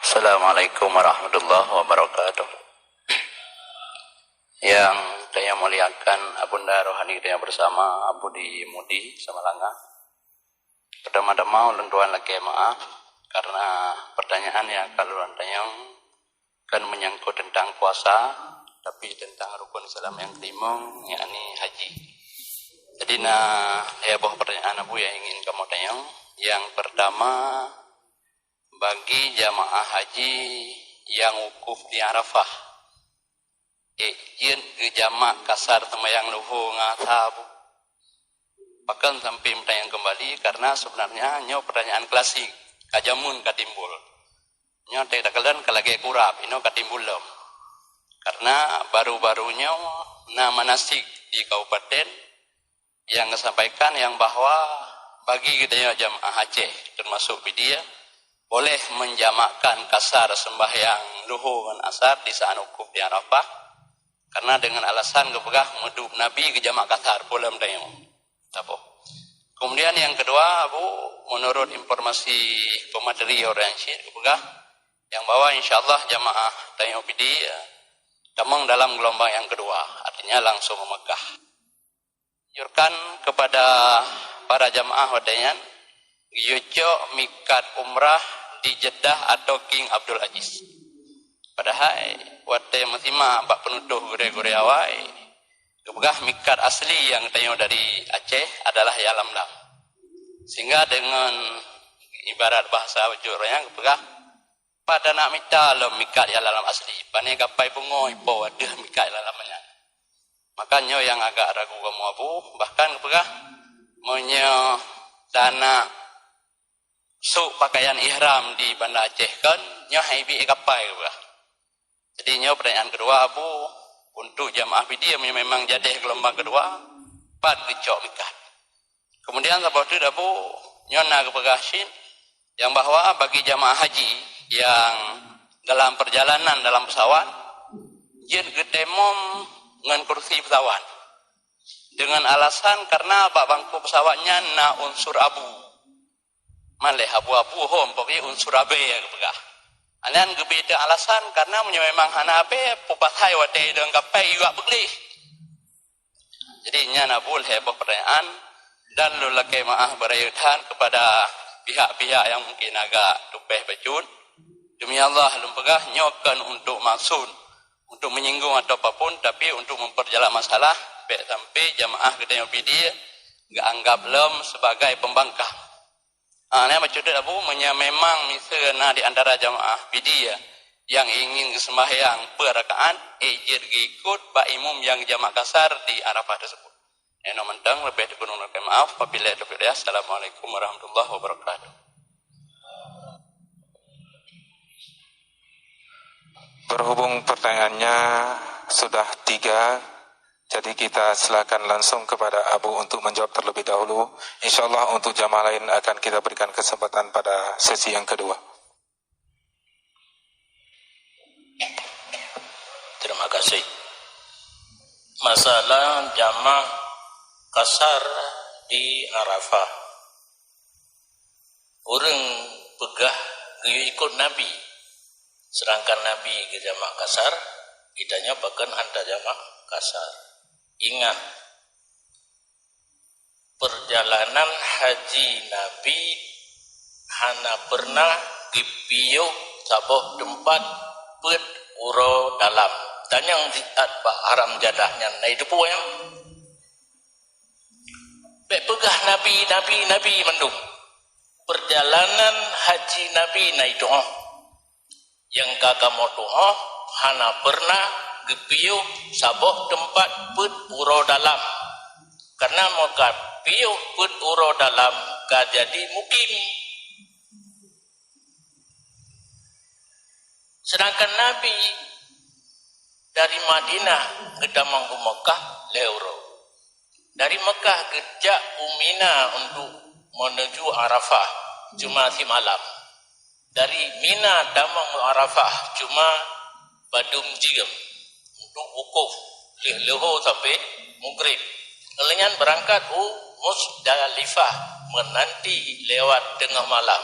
Assalamualaikum warahmatullahi wabarakatuh. Yang saya muliakan Abunda Rohani kita bersama Abu di Mudi Samalanga. Pertama-tama ulun tuan lagi maaf karena pertanyaan yang kalau tanyang kan menyangkut tentang puasa, tapi tentang rukun Islam yang kelima, yakni haji. Jadi ya buah pertanyaan Abu yang ingin kamu tanyang. Yang pertama, bagi jamaah haji yang wukuf di Arafah, jen jamak kasar temayang luhu ngatabu. Bahkan sampai bertanya kembali karena sebenarnya nyo pertanyaan klasik kajamun katimbul. Nyo tidak kalian kalagi kurap, ino katimbul lom. Karena baru-barunya nama nasik di kabupaten yang disampaikan yang bahwa bagi kita jamaah Aceh termasuk Bidia boleh menjamakkan kasar sembahyang luhur dan asar di saat wukuf di Arafah karena dengan alasan kepegah medub Nabi ke jamak kasar boleh mendayang. Kemudian yang kedua, Abu, menurut informasi pemateri oriensi kepegah yang bahwa insyaallah jamaah tayang OPD tamang dalam gelombang yang kedua, artinya langsung ke Mekah. Yurkan kepada para jamaah wadayan yujo mikat umrah di Jeddah atau King Abdul Aziz. Padahal wadai masima bak penutuh gure-gure awai. Kepegah mikat asli yang tayang dari Aceh adalah Yalam Lam. Sehingga dengan ibarat bahasa wajurnya kepegah pada nak minta lom mikat Yalam Lam asli. Pane gapai pungoy po wadah mikat Yalam Lamnya. Makanya yang agak ragu kamu Abu, bahkan kepegah monyo dana suk pakaian ihram di Banda Aceh kan nyo haibi kapai bah. Jadi nyo pertanyaan kedua Abu untuk jamaah Bidia memang jadi gelombang kedua pad gecok mikat. Kemudian sebab itu Abu nyo na kepegasin yang bahwa bagi jamaah haji yang dalam perjalanan dalam pesawat jen getemom dengan kursi pesawat dengan alasan karena bak bangku pesawatnya na unsur abu. Maleh abu-abu hom pokoknya unsur abe ya kepegah. Anian gebeda alasan karena memang hana abe pupathai wadai dengan kapai juga beglih. Jadi nya nabul heboh pertanyaan dan lulakai maaf berayutan kepada pihak-pihak yang mungkin agak tupeh bacun. Demi Allah lumpegah nyokan untuk maksud untuk menyinggung atau apapun tapi untuk memperjelas masalah baik sampai jamaah kita yang PD enggak anggap lem sebagai pembangkang. Ini macam tu Abu memang misalnya di antara jamaah Bidia yang ingin sembahyang perakaat ejir ikut pak imum yang jamak kasar di Arafah tersebut. Eno mentang lebih dipenuhi maaf apabila itu ya. Assalamualaikum warahmatullahi wabarakatuh. Berhubung pertanyaannya sudah 3, jadi kita silakan langsung kepada Abu untuk menjawab terlebih dahulu. InsyaAllah untuk jamaah lain akan kita berikan kesempatan pada sesi yang kedua. Terima kasih. Masalah jamak kasar di Arafah. Orang pegah ikut Nabi. Sedangkan Nabi ke jamak kasar, kitanya bahkan anda jamak kasar. Ingat, perjalanan haji Nabi hana pernah dipiuh saboh tempat pet uro dalam. Dan yang ziat pak haram jadahnya na itu pun yang pegah Nabi mendung. Perjalanan haji Nabi na itu yang kakak mau doa hana pernah gepiuh saboh tempat put uro dalam karena mau gepiuh put uro dalam ka jadi mukim. Sedangkan Nabi dari Madinah ke Damang Mekah leuro, dari Mekah kejak Umina untuk menuju Arafah cuma si malam, dari Mina Damang Arafah cuma badum jigem untuk wukuf leho sampai Maghrib. Kelenyan berangkat Musdalifah menanti lewat tengah malam.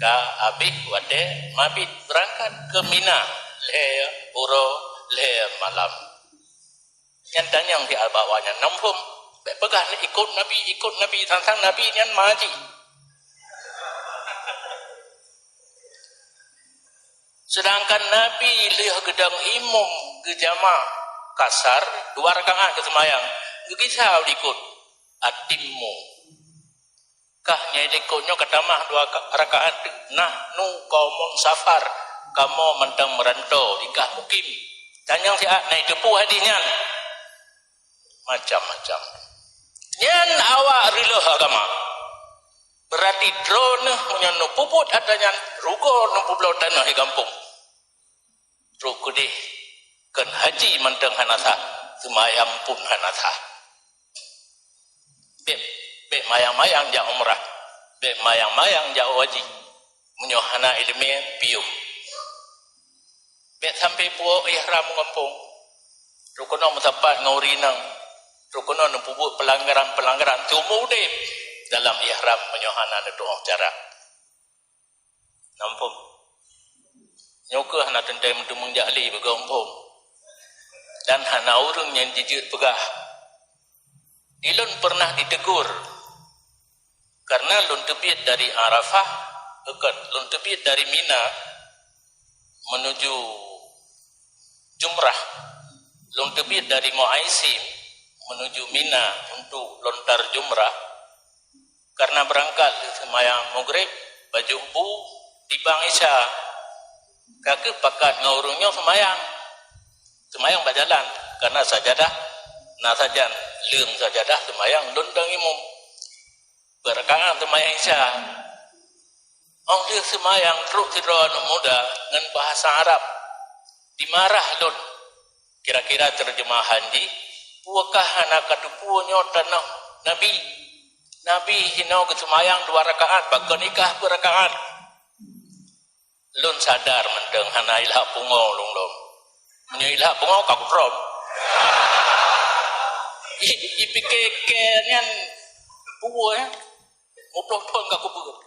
ka abih wade mabit berangkat ke Mina le uro le malam yang tanyang di albawanya nampum pegah ikut nabi tantang nabi yang maji sedangkan nabi lihat gedang imam ke jamaah kasar 2 rakaat ke semayang begitu ikut atimmu kahnya ikutnya ketamah 2 rakaat nah nu kaum safar kamu mentang merantau ikah mukim tanyang si naik depu hadisnya macam-macam nyan awak rila agama berarti drone menyanu puput adanya rugo nu pulau tanah di kampung rugo deh kan haji mentang hanatha semayang pun hanatha be mayang-mayang ja umrah be mayang-mayang ja haji menyohana ilmi piu be sampai puak ihram kampung rukono mutapat ngaurinang rukono nepubuk pelanggaran tumude dalam ihram menyohana doa cara nampum nyoke hana tendai mentumung jahli begampung dan hana urung yang jijik pegah dilun pernah ditegur karena lun tepiat dari Arafah lun tepiat dari Mina menuju Jumrah lun tepiat dari Muaisim menuju Mina untuk lontar Jumrah karena berangkat semayang maghrib baju bu tibang isya kaki pakat ngaurungnya semayang berjalan karena sajadah nasajan liang sajadah semayang lundang imum berkangan semayang isya dia semayang teruk tiduran muda dengan bahasa Arab dimarah lun kira-kira terjemahan di puakah anak kadupunya tanah Nabi hino ke semayang 2 rakaat bakal nikah berakaat lun sadar mendeng hana ilah pungo lung menyilah pungo kaku prom ipike kenyan buah mudah pun kaku buat